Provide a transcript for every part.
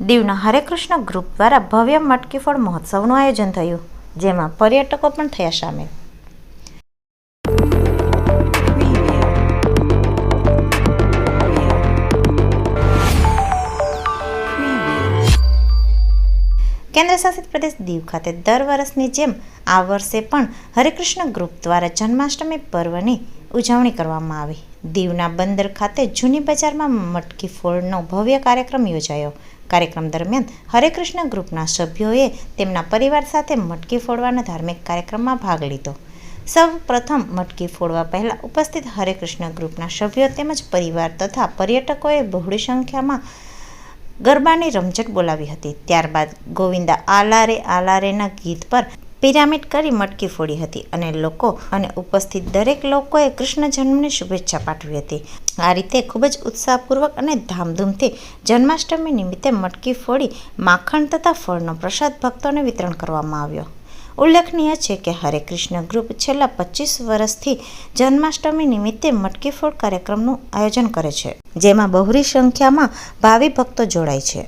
દીવના હરેકૃષ્ણ ગ્રુપ દ્વારા ભવ્ય મટકી ફોડ મહોત્સવનું આયોજન થયું, જેમાં પર્યટકો પણ થયા સામેલ. કેન્દ્રશાસિત પ્રદેશ દીવ ખાતે દર વર્ષની જેમ આ વર્ષે પણ હરેકૃષ્ણ ગ્રુપ દ્વારા જન્માષ્ટમી પર્વની ઉજવણી કરવામાં આવી. દીવના બંદર ખાતે જૂની બજારમાં મટકી ફોડનો ભવ્ય કાર્યક્રમ યોજાયો. કાર્યક્રમ દરમિયાન હરેકૃષ્ણ ગ્રુપના સભ્યોએ તેમના પરિવાર સાથે મટકી ફોડવાના ધાર્મિક કાર્યક્રમમાં ભાગ લીધો. સૌ પ્રથમ મટકી ફોડવા પહેલા ઉપસ્થિત હરેકૃષ્ણ ગ્રુપના સભ્યો તેમજ પરિવાર તથા પર્યટકોએ બહોળી સંખ્યામાં ગરબાની રમઝટ બોલાવી હતી. ત્યારબાદ ગોવિંદા આલારે આલારેના ગીત પર પિરામિડ કરી મટકી ફોડી હતી અને લોકો અને ઉપસ્થિત દરેક લોકોએ કૃષ્ણ જન્મની શુભેચ્છા પાઠવી હતી. આ રીતે ખૂબ જ ઉત્સાહપૂર્વક અને ધામધૂમથી જન્માષ્ટમી નિમિત્તે મટકી ફોડી માખણ તથા ફળનો પ્રસાદ ભક્તોને વિતરણ કરવામાં આવ્યો. ઉલ્લેખનીય છે કે હરેકૃષ્ણ ગ્રુપ છેલ્લા 25 વર્ષથી જન્માષ્ટમી નિમિત્તે મટકી ફોડ કાર્યક્રમનું આયોજન કરે છે, જેમાં બહોળી સંખ્યામાં ભાવિ ભક્તો જોડાય છે.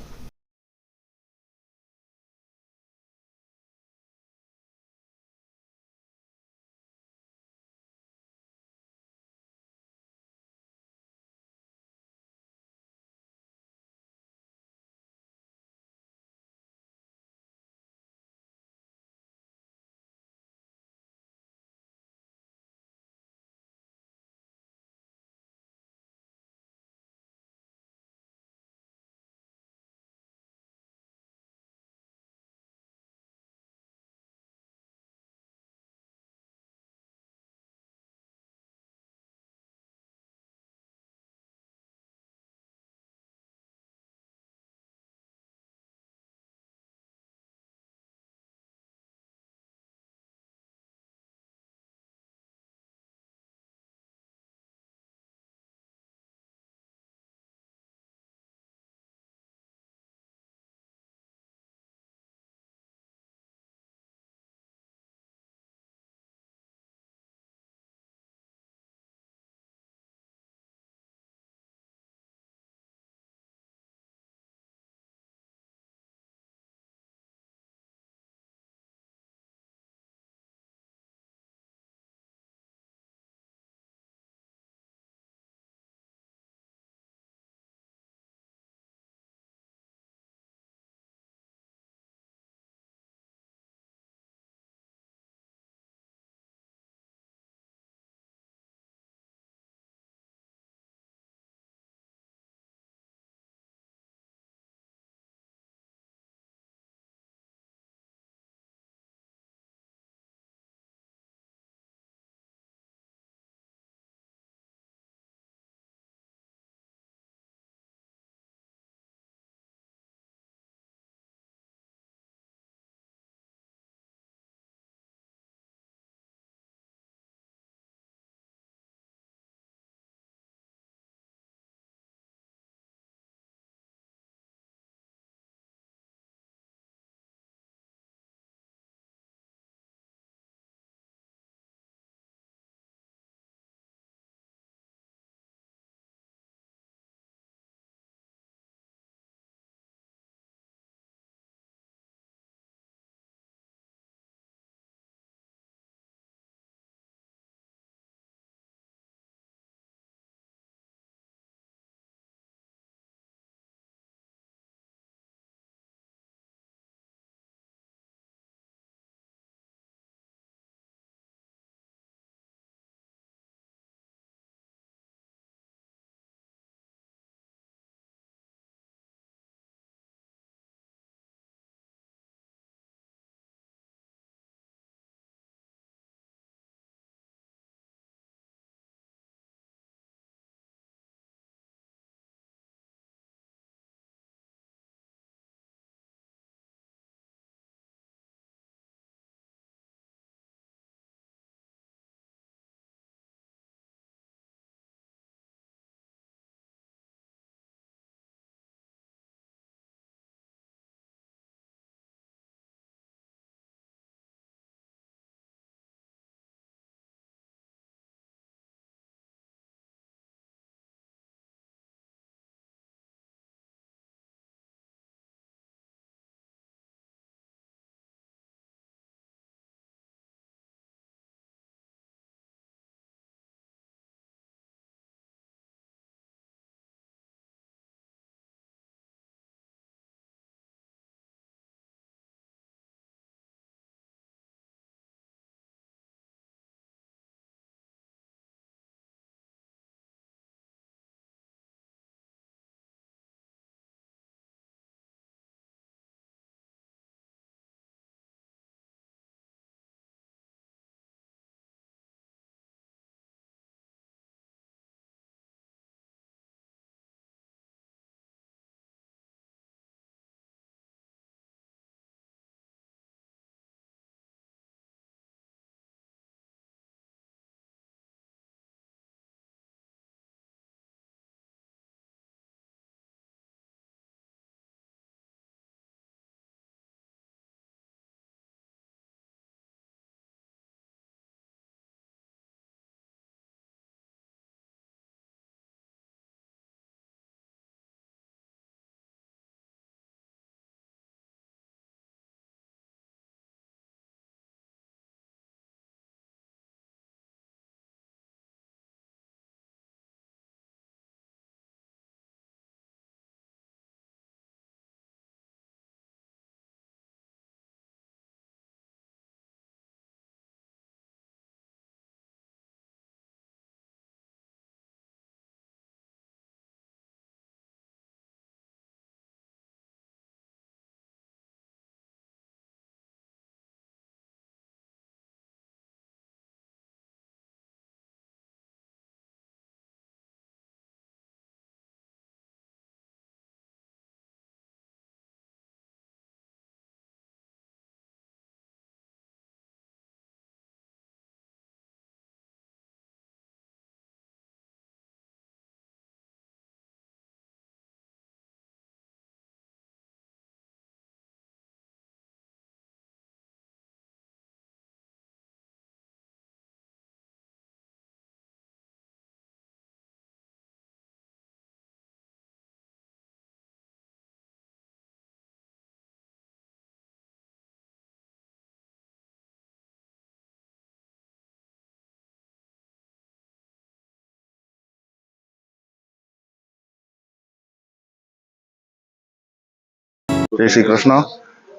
જય શ્રી કૃષ્ણ.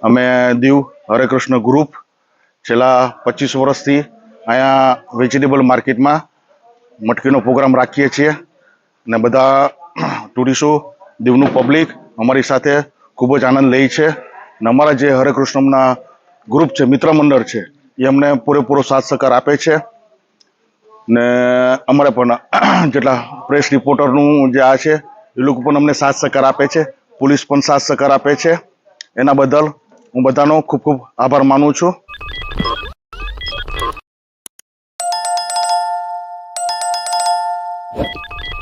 અમે દીવ હરે કૃષ્ણ ગ્રુપ છેલ્લા 25 વર્ષથી અહીંયા વેજીટેબલ માર્કેટમાં મટકીનો પ્રોગ્રામ રાખીએ છીએ અને બધા ટુરિસ્ટો દીવનું પબ્લિક અમારી સાથે ખૂબ જ આનંદ લે છે અને અમારા જે હરે કૃષ્ણના ગ્રુપ છે, મિત્ર મંડળ છે, એ અમને પૂરેપૂરો સાથ સહકાર આપે છે ને અમારે પણ જેટલા પ્રેસ રિપોર્ટરનું જે આ છે એ લોકો પણ અમને સાથ સહકાર આપે છે, પોલીસ પણ સાથ સહકાર આપે છે. એના બદલ હું બધાનો ખૂબ ખૂબ આભાર માનું છું.